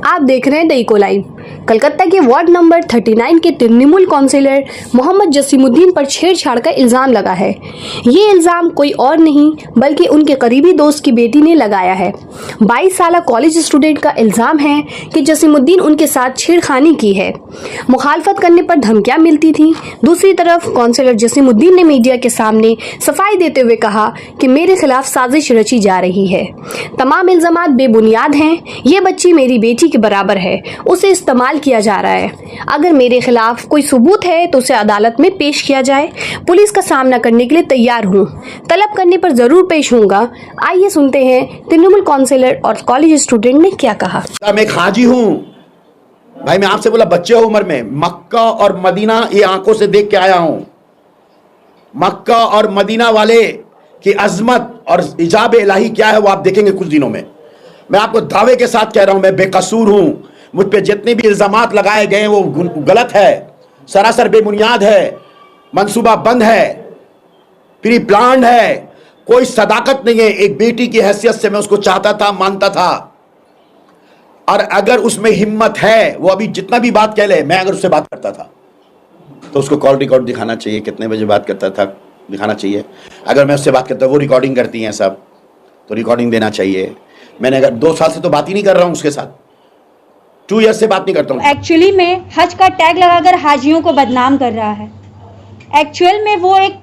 आप देख रहे हैं द इको लाइव। कलकत्ता के वार्ड नंबर 39 के तृणमूल काउंसिलर मोहम्मद जसीमुद्दीन पर छेड़छाड़ का इल्ज़ाम लगा है। ये इल्ज़ाम कोई और नहीं बल्कि उनके करीबी दोस्त की बेटी ने लगाया है। 22 साल कॉलेज स्टूडेंट का इल्ज़ाम है कि जसीमुद्दीन उनके साथ छेड़खानी की है। मुखालफत करने पर धमकियां मिलती थी। दूसरी तरफ काउंसिलर जसीमुद्दीन ने मीडिया के सामने सफाई देते हुए कहा कि मेरे खिलाफ साजिश रची जा रही है। तमाम इल्ज़ामात बेबुनियाद हैं। ये बच्ची मेरी बेटी के बराबर है, उसे इस्तेमाल किया जा रहा है। अगर मेरे खिलाफ कोई सबूत है तो उसे अदालत में पेश किया जाए। पुलिस का सामना करने के लिए तैयार हूँ, तलब करने पर जरूर पेश होऊंगा। आइए सुनते हैं तृणमूल काउंसिलर और कॉलेज स्टूडेंट ने क्या कहा। मैं खाजी हूँ भाई, मैं आपसे बोला बच्चे हो उम्र में, मक्का और मदीना ये आंखों से देख के आया हूं। मक्का और मदीना वाले की अजमत और इजाब इलाही क्या है वो आप देखेंगे कुछ दिनों में। मैं आपको दावे के साथ कह रहा हूं, मैं बेकसूर हूं। मुझ पे जितने भी इल्जामात लगाए गए हैं वो गलत है, सरासर बेबुनियाद है, मंसूबा बंद है, प्री प्लान्ड है, कोई सदाकत नहीं है। एक बेटी की हैसियत से मैं उसको चाहता था, मानता था, और अगर उसमें हिम्मत है वो अभी जितना भी बात कह ले, मैं अगर उससे बात करता था तो उसको कॉल रिकॉर्ड दिखाना चाहिए, कितने बजे बात करता था दिखाना चाहिए। अगर मैं उससे बात करता वो रिकॉर्डिंग करती हैं सब, तो रिकॉर्डिंग देना चाहिए। मैंने अगर 2 साल से तो बात ही नहीं कर रहा हूं उसके साथ, 2 ईयर से बात नहीं करता हूं। एक्चुअली में हज का टैग लगाकर हाजियों को बदनाम कर रहा है। एक्चुअल में वो एक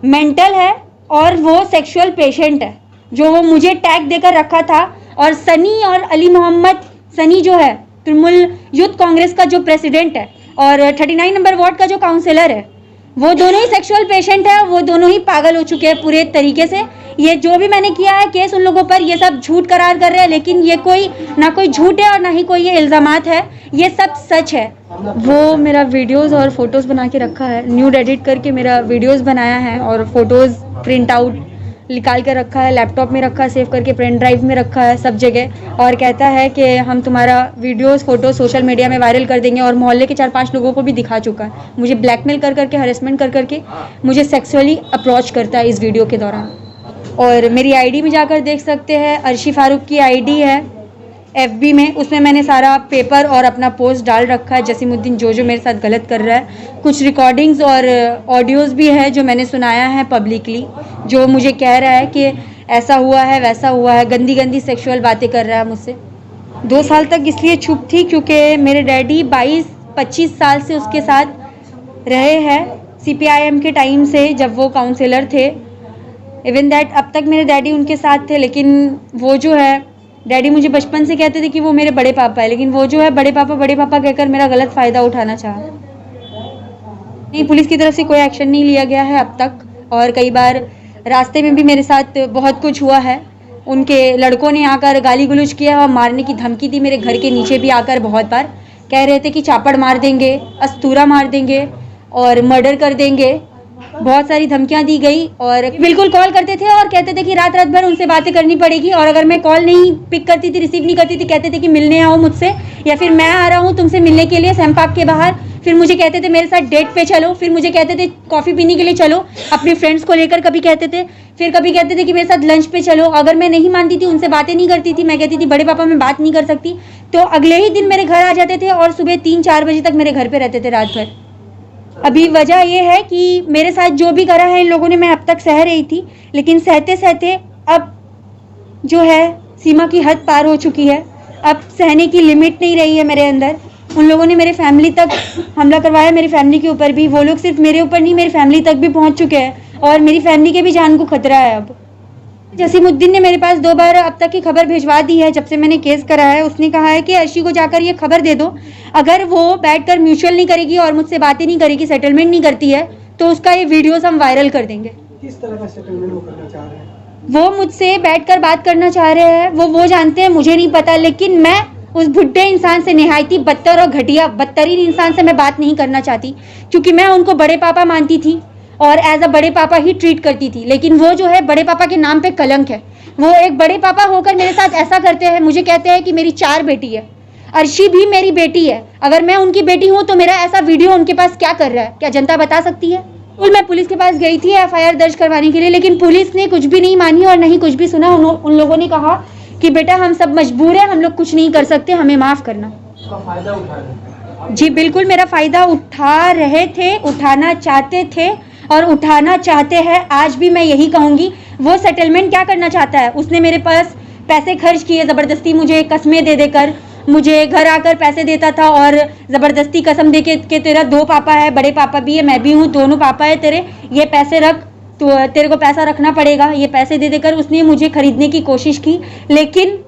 मेंटल है और वो सेक्सुअल पेशेंट है, जो वो मुझे टैग देकर रखा था। और सनी और अली मोहम्मद, सनी जो है तृणमूल यूथ कांग्रेस का जो प्रेसिडेंट है और 39 नंबर वार्ड का जो काउंसिलर है, वो दोनों ही सेक्सुअल पेशेंट है। वो दोनों ही पागल हो चुके हैं पूरे तरीके से। ये जो भी मैंने किया है केस उन लोगों पर, ये सब झूठ करार कर रहे हैं, लेकिन ये कोई ना कोई झूठ है और ना ही कोई ये इल्ज़ामात है, ये सब सच है। वो मेरा वीडियोस और फोटोज़ बना के रखा है, न्यूड एडिट करके मेरा वीडियोस बनाया है और फोटोज़ प्रिंट आउट निकाल कर रखा है, लैपटॉप में रखा है, सेव करके पेन ड्राइव में रखा है सब जगह, और कहता है कि हम तुम्हारा वीडियोस फोटो सोशल मीडिया में वायरल कर देंगे। और मोहल्ले के 4-5 लोगों को भी दिखा चुका है। मुझे ब्लैकमेल कर करके, हरेसमेंट कर करके मुझे सेक्सुअली अप्रोच करता है इस वीडियो के दौरान। और मेरी आईडी में जाकर देख सकते हैं, अर्शी फारूक की आईडी है FB में, उसमें मैंने सारा पेपर और अपना पोस्ट डाल रखा है। जसीमुद्दीन जो मेरे साथ गलत कर रहा है, कुछ रिकॉर्डिंग्स और ऑडियोज़ भी है जो मैंने सुनाया है पब्लिकली, जो मुझे कह रहा है कि ऐसा हुआ है, वैसा हुआ है, गंदी गंदी सेक्सुअल बातें कर रहा है मुझसे। 2 साल तक इसलिए चुप थी क्योंकि मेरे डैडी 22-25 साल से उसके साथ रहे हैं, CPIM के टाइम से जब वो काउंसिलर थे। इवन दैट अब तक मेरे डैडी उनके साथ थे, लेकिन वो जो है डैडी मुझे बचपन से कहते थे कि वो मेरे बड़े पापा है, लेकिन वो जो है बड़े पापा कहकर मेरा गलत फ़ायदा उठाना चाहा। नहीं, पुलिस की तरफ से कोई एक्शन नहीं लिया गया है अब तक। और कई बार रास्ते में भी मेरे साथ बहुत कुछ हुआ है। उनके लड़कों ने आकर गाली गलौज किया और मारने की धमकी दी। मेरे घर के नीचे भी आकर बहुत बार कह रहे थे कि चापड़ मार देंगे, अस्तूरा मार देंगे और मर्डर कर देंगे। बहुत सारी धमकियां दी गई और बिल्कुल कॉल करते थे और कहते थे कि रात भर उनसे बातें करनी पड़ेगी। और अगर मैं कॉल नहीं पिक करती थी, रिसीव नहीं करती थी, कहते थे कि मिलने आओ मुझसे, या फिर मैं आ रहा हूँ तुमसे मिलने के लिए सैम पार्क के बाहर। फिर मुझे कहते थे मेरे साथ डेट पे चलो, फिर मुझे कहते थे कॉफ़ी पीने के लिए चलो अपने फ्रेंड्स को लेकर, कभी कहते थे, फिर कभी कहते थे कि मेरे साथ लंच पे चलो। अगर मैं नहीं मानती थी, उनसे बातें नहीं करती थी, मैं कहती थी बड़े पापा मैं बात नहीं कर सकती, तो अगले ही दिन मेरे घर आ जाते थे और सुबह 3-4 बजे तक मेरे घर पर रहते थे रात भर। अभी वजह यह है कि मेरे साथ जो भी करा है इन लोगों ने, मैं अब तक सह रही थी, लेकिन सहते सहते अब जो है सीमा की हद पार हो चुकी है। अब सहने की लिमिट नहीं रही है मेरे अंदर। उन लोगों ने मेरे फैमिली तक हमला करवाया, मेरी फैमिली के ऊपर भी। वो लोग सिर्फ मेरे ऊपर नहीं, मेरी फैमिली तक भी पहुंच चुके हैं और मेरी फैमिली के भी जान को खतरा है। अब जसीमुद्दीन ने मेरे पास 2 बार अब तक की खबर भिजवा दी है जब से मैंने केस करा है। उसने कहा है कि अर्शी को जाकर ये खबर दे दो, अगर वो बैठकर म्यूचुअल नहीं करेगी और मुझसे बातें नहीं करेगी, सेटलमेंट नहीं करती है, तो उसका ये वीडियोस हम वायरल कर देंगे। किस तरह का सेटलमेंट वो करना चाह रहे हैं? वो मुझसे बैठकर बात करना चाह रहे हैं, वो जानते हैं, मुझे नहीं पता। लेकिन मैं उस बुढ़े इंसान से, निहायती बदतर और घटिया बदतरीन इंसान से मैं बात नहीं करना चाहती, क्योंकि मैं उनको बड़े पापा मानती थी और एज अ बड़े पापा ही ट्रीट करती थी। लेकिन वो जो है बड़े पापा के नाम पे कलंक है। वो एक बड़े पापा होकर मेरे साथ ऐसा करते हैं। मुझे कहते हैं कि मेरी 4 बेटी है, अर्शी भी मेरी बेटी है। अगर मैं उनकी बेटी हूँ तो मेरा ऐसा वीडियो उनके पास क्या कर रहा है, क्या जनता बता सकती है? मैं पुलिस के पास गई थी FIR दर्ज करवाने के लिए, लेकिन पुलिस ने कुछ भी नहीं मानी और नहीं कुछ भी सुना। उन लोगों ने कहा कि बेटा हम सब मजबूर हैं, हम लोग कुछ नहीं कर सकते, हमें माफ़ करना। उसका फायदा उठा रहे हैं। जी बिल्कुल, मेरा फ़ायदा उठा रहे थे, उठाना चाहते थे और उठाना चाहते हैं। आज भी मैं यही कहूँगी, वो सेटलमेंट क्या करना चाहता है? उसने मेरे पास पैसे खर्च किए ज़बरदस्ती, मुझे कस्में दे देकर, मुझे घर आकर पैसे देता था और ज़बरदस्ती कसम दे के तेरा 2 पापा है, बड़े पापा भी है, मैं भी हूँ, दोनों पापा है तेरे, ये पैसे रख, तो तेरे को पैसा रखना पड़ेगा। ये पैसे दे देकर उसने मुझे खरीदने की कोशिश की। लेकिन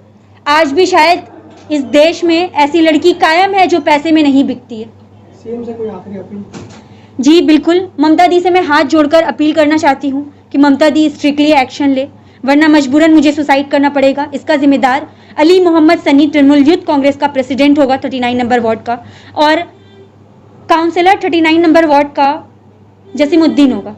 आज भी शायद इस देश में ऐसी लड़की कायम है जो पैसे में नहीं बिकती है। सीएम से कोई आखिरी अपील? जी बिल्कुल, ममता दी से मैं हाथ जोड़कर अपील करना चाहती हूँ कि ममता दी स्ट्रिक्टली एक्शन ले, वरना मजबूरन मुझे सुसाइड करना पड़ेगा। इसका जिम्मेदार अली मोहम्मद सनी तृणमूल यूथ कांग्रेस का प्रेसिडेंट होगा 39 नंबर वार्ड का, और काउंसलर 39 नंबर वार्ड का जसीमुद्दीन होगा।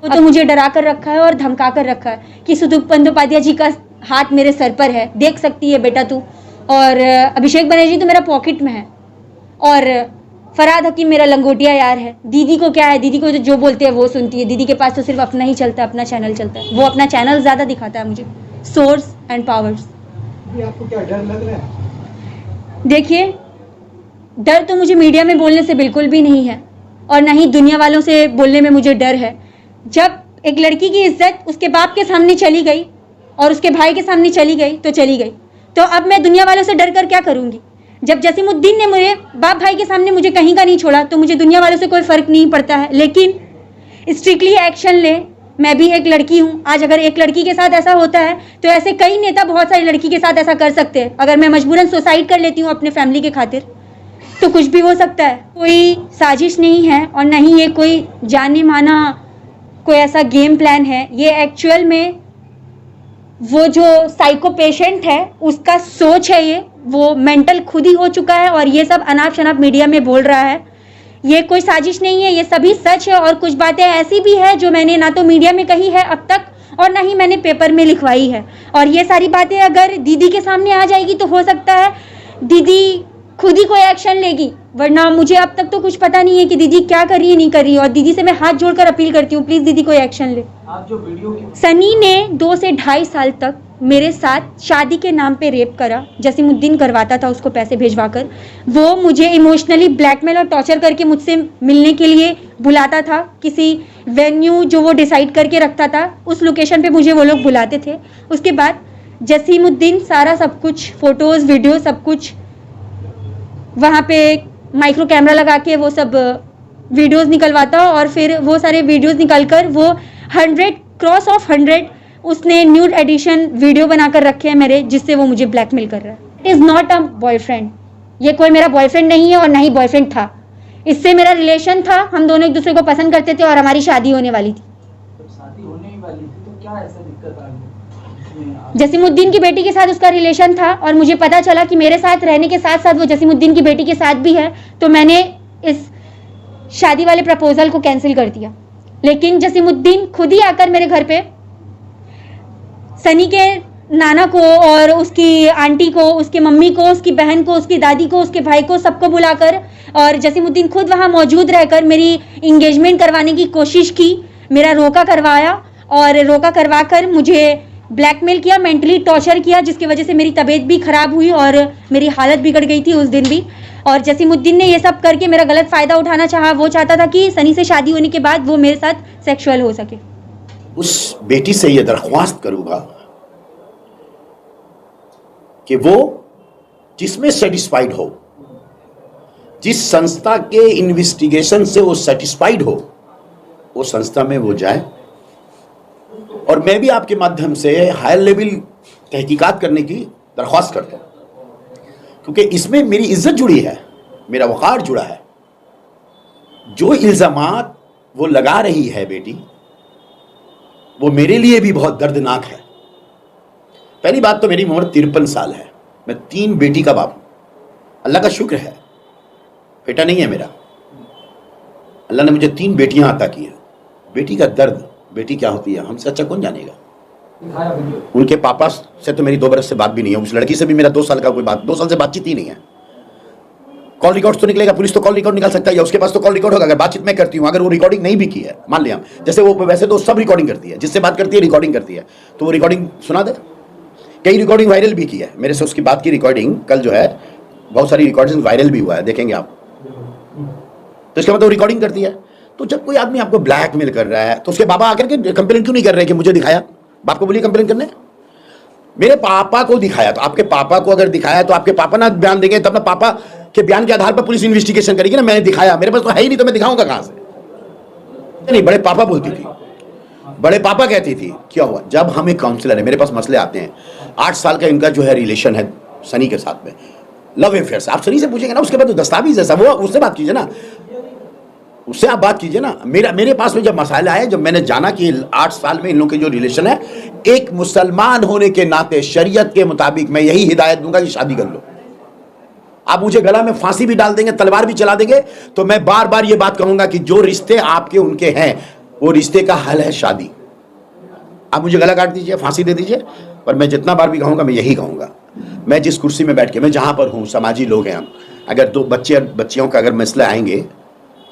वो तो मुझे डरा कर रखा है और धमका कर रखा है कि सुदीप बंदोपाध्याय जी का हाथ मेरे सर पर है, देख सकती है बेटा तू, और अभिषेक बनर्जी तो मेरा पॉकेट में है, और फरहाद हकीम मेरा लंगोटिया यार है। दीदी को क्या है, दीदी को जो बोलते हैं वो सुनती है। दीदी के पास तो सिर्फ अपना ही चलता है, अपना चैनल चलता है, वो अपना चैनल ज़्यादा दिखाता है मुझे, सोर्स एंड पावर्स। ये आपको क्या डर लग रहा है? देखिए, डर तो मुझे मीडिया में बोलने से बिल्कुल भी नहीं है, और ना ही दुनिया वालों से बोलने में मुझे डर है। जब एक लड़की की इज्जत उसके बाप के सामने चली गई और उसके भाई के सामने चली गई तो चली गई, तो अब मैं दुनिया वालों से डर कर क्या करूँगी? जब जसीमुद्दीन ने मेरे बाप भाई के सामने मुझे कहीं का नहीं छोड़ा, तो मुझे दुनिया वालों से कोई फ़र्क नहीं पड़ता है। लेकिन स्ट्रिक्टली एक्शन ले, मैं भी एक लड़की हूँ। आज अगर एक लड़की के साथ ऐसा होता है तो ऐसे कई नेता बहुत सारी लड़की के साथ ऐसा कर सकते हैं। अगर मैं मजबूरन सुसाइड कर लेती हूँ अपने फैमिली के खातिर, तो कुछ भी हो सकता है। कोई साजिश नहीं है और न ही ये कोई जाने माना कोई ऐसा गेम प्लान है। ये एक्चुअल में वो जो साइको पेशेंट है उसका सोच है, ये वो मेंटल खुद ही हो चुका है और ये सब अनाप शनाप मीडिया में बोल रहा है। ये कोई साजिश नहीं है, ये सभी सच है, और कुछ बातें ऐसी भी है जो मैंने ना तो मीडिया में कही है अब तक और ना ही मैंने पेपर में लिखवाई है। और ये सारी बातें अगर दीदी के सामने आ जाएगी तो हो सकता है दीदी खुद ही कोई एक्शन लेगी, वरना मुझे अब तक तो कुछ पता नहीं है कि दीदी क्या कर रही है नहीं कर रही है। और दीदी से मैं हाथ जोड़कर अपील करती हूँ, प्लीज़ दीदी कोई एक्शन ले। आप जो वीडियो की सनी ने 2 से 2.5 साल तक मेरे साथ शादी के नाम पे रेप करा। जसीमुद्दीन करवाता था उसको पैसे भेजवाकर। वो मुझे इमोशनली ब्लैकमेल और टॉर्चर करके मुझसे मिलने के लिए बुलाता था। किसी वेन्यू जो वो डिसाइड करके रखता था उस लोकेशन पे मुझे वो लोग बुलाते थे। उसके बाद जसीमुद्दीन सारा सब कुछ फ़ोटोज़ वीडियो सब कुछ वहाँ पे माइक्रो कैमरा लगा के वो सब वीडियोज़ निकलवाता, और फिर वो सारे वीडियोज़ निकल कर वो 100 क्रॉस ऑफ 100 उसने न्यूड एडिशन वीडियो बनाकर रखे हैं मेरे, जिससे वो मुझे ब्लैकमेल कर रहा है। It is not a boyfriend, ये कोई मेरा बॉयफ्रेंड नहीं है और ना ही बॉयफ्रेंड था। इससे मेरा रिलेशन था, हम दोनों एक दूसरे को पसंद करते थे और हमारी शादी होने वाली थी। जब शादी होने ही वाली थी तो क्या ऐसा दिक्कत आ गई? जसीमुद्दीन की बेटी के साथ उसका रिलेशन था और मुझे पता चला कि मेरे साथ रहने के साथ साथ वो जसीमुद्दीन की बेटी के साथ भी है, तो मैंने इस शादी वाले प्रपोजल को कैंसिल कर दिया। लेकिन जसीमुद्दीन खुद ही आकर मेरे घर पे सनी के नाना को और उसकी आंटी को, उसकी मम्मी को, उसकी बहन को, उसकी दादी को, उसके भाई को, सबको बुलाकर, और जसीमुद्दीन खुद वहाँ मौजूद रहकर मेरी इंगेजमेंट करवाने की कोशिश की। मेरा रोका करवाया और रोका करवा कर मुझे ब्लैकमेल किया, मेंटली टॉर्चर किया, जिसकी वजह से मेरी तबीयत भी ख़राब हुई और मेरी हालत बिगड़ गई थी उस दिन भी। और जसीमुद्दीन ने ये सब करके मेरा गलत फ़ायदा उठाना चाहा। वो चाहता था कि सनी से शादी होने के बाद वो मेरे साथ सेक्सुअल हो सके। उस बेटी से यह दरख्वास्त करूंगा कि वो जिसमें सेटिस्फाइड हो, जिस संस्था के इन्वेस्टिगेशन से वो सेटिस्फाइड हो, वो संस्था में वो जाए। और मैं भी आपके माध्यम से हायर लेवल तहकीकात करने की दरख्वास्त करता हूं, क्योंकि इसमें मेरी इज्जत जुड़ी है, मेरा वक़ार जुड़ा है। जो इल्ज़ामात वो लगा रही है बेटी, वो मेरे लिए भी बहुत दर्दनाक है। पहली बात तो मेरी उम्र 53 साल है, मैं 3 बेटी का बाप हूं। अल्लाह का शुक्र है, बेटा नहीं है मेरा। अल्लाह ने मुझे 3 बेटियां अता की है। बेटी का दर्द, बेटी क्या होती है, हमसे अच्छा कौन जानेगा। उनके पापा से तो मेरी 2 बरस से बात भी नहीं है। उस लड़की से भी मेरा 2 साल का कोई 2 साल से बातचीत ही नहीं है। कॉल रिकॉर्ड तो निकलेगा, पुलिस तो कॉल रिकॉर्ड निकाल सकता है, या उसके पास तो कॉल रिकॉर्ड होगा। अगर बातचीत मैं करती हूँ, अगर वो रिकॉर्डिंग नहीं भी की है, मान लिया, जैसे वो वैसे तो सब रिकॉर्डिंग करती है, जिससे बात करती है रिकॉर्डिंग करती है, तो वो रिकॉर्डिंग सुना दे। कई रिकॉर्डिंग वायरल भी की है मेरे से, उसकी बात की रिकॉर्डिंग कल जो है बहुत सारी रिकॉर्डिंग वायरल भी हुआ है, देखेंगे आप। तो इसका मतलब रिकॉर्डिंग करती है। तो जब कोई आदमी आपको ब्लैकमेल कर रहा है तो उसके बाबा आकर के कंप्लेन क्यों नहीं कर रहे कि मुझे दिखाया? बाप को बोलिए कंप्लेन करने। मेरे पापा को दिखाया, तो आपके पापा को अगर दिखाया तो आपके पापा ना बयान देंगे, तब ना पापा के बयान के आधार पर पुलिस इन्वेस्टिगेशन करेगी ना। मैंने दिखाया, मेरे पास तो है ही नहीं तो मैं दिखाऊंगा कहां से? नहीं, बड़े पापा बोलती थी, बड़े पापा कहती थी। क्या हुआ? जब हम एक काउंसलर है, मेरे पास मसले आते हैं, 8 साल का इनका जो है रिलेशन है सनी के साथ में, लव अफेयर से। आप सनी से पूछेंगे ना, उसके बाद तो दस्तावेज ऐसा, वो उससे बात कीजिए ना, उससे आप बात कीजिए ना। मेरे पास में जब मसाला आया, जब मैंने जाना कि 8 साल में इन लोगों के जो रिलेशन है, एक मुसलमान होने के नाते शरीयत के मुताबिक मैं यही हिदायत दूंगा कि शादी कर लो। आप मुझे गला में फांसी भी डाल देंगे, तलवार भी चला देंगे, तो मैं बार बार ये बात कहूंगा कि जो रिश्ते आपके उनके हैं, वो रिश्ते का हल है शादी। आप मुझे गला काट दीजिए, फांसी दे दीजिए, पर मैं जितना बार भी कहूंगा मैं यही कहूंगा। मैं जिस कुर्सी में बैठ के, मैं जहां पर हूं, समाजी लोग हैं हम, अगर 2 बच्चे बच्चियों का अगर मसले आएंगे,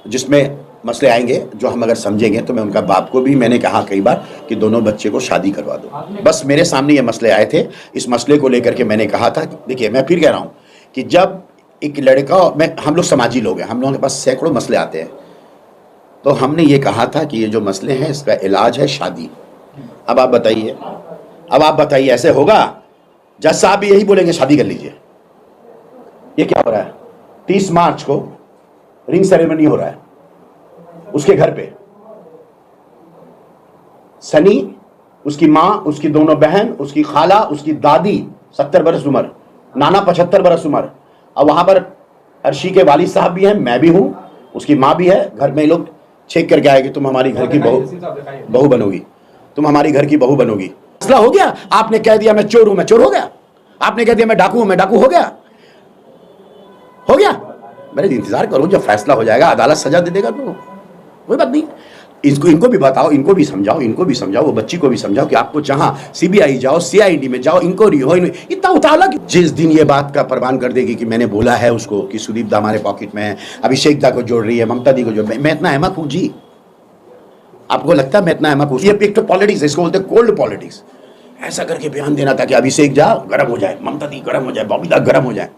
जिसमें मसले आएंगे जो हम अगर समझेंगे, तो मैं उनका बाप को भी मैंने कहा कई बार कि दोनों बच्चे को शादी करवा दो। बस मेरे सामने ये मसले आए थे, इस मसले को लेकर के मैंने कहा था, देखिए मैं फिर कह रहा हूं कि जब एक लड़का, हम लोग समाजी लोग हैं, हम लोगों के पास सैकड़ों मसले आते हैं, तो हमने ये कहा था कि ये जो मसले हैं इसका इलाज है शादी। अब आप बताइए ऐसे होगा? जज साहब भी यही बोलेंगे शादी कर लीजिए। ये क्या हो रहा है? 30 मार्च को रिंग सेरेमनी हो रहा है उसके घर पे। सनी, उसकी मां, उसकी दोनों बहन, उसकी खाला, उसकी दादी 70 बरस उम्र, नाना 75 बरस उम्र, और वहां पर अर्शी के वालिद साहब भी हैं, मैं भी हूं, उसकी मां भी है। घर में लोग चेक करके आएगी, तुम हमारी घर की बहू बनोगी, तुम हमारी घर की बहू बनोगी। मसला हो गया। आपने कह दिया मैं चोर हूं, मैं चोर हो गया। आपने कह दिया मैं डाकू हूं, मैं डाकू हो गया। मेरे इंतजार करो, जब फैसला हो जाएगा, अदालत सजा दे देगा तो कोई बात नहीं। इनको भी बताओ, इनको भी समझाओ, वो बच्ची को भी समझाओ कि आपको जहां सीबीआई जाओ, सीआईडी में जाओ, इंक्वायरी हो, इतना उतावला। जिस दिन ये बात का प्रमाण कर देगी कि मैंने बोला है उसको कि सुदीप दा हमारे पॉकेट में है, अभिषेक दा को जोड़ रही है, ममता दी को जोड़, मैं इतना अहमक हूं जी? आपको लगता है मैं इतना अहमक हूं? ये एक तो पॉलिटिक्स है, इसको बोलते हैं कोल्ड पॉलिटिक्स। ऐसा करके बयान देना था कि अभिषेक जा गरम हो जाए, ममता दी गरम हो जाए, बॉबी दा गरम हो जाए।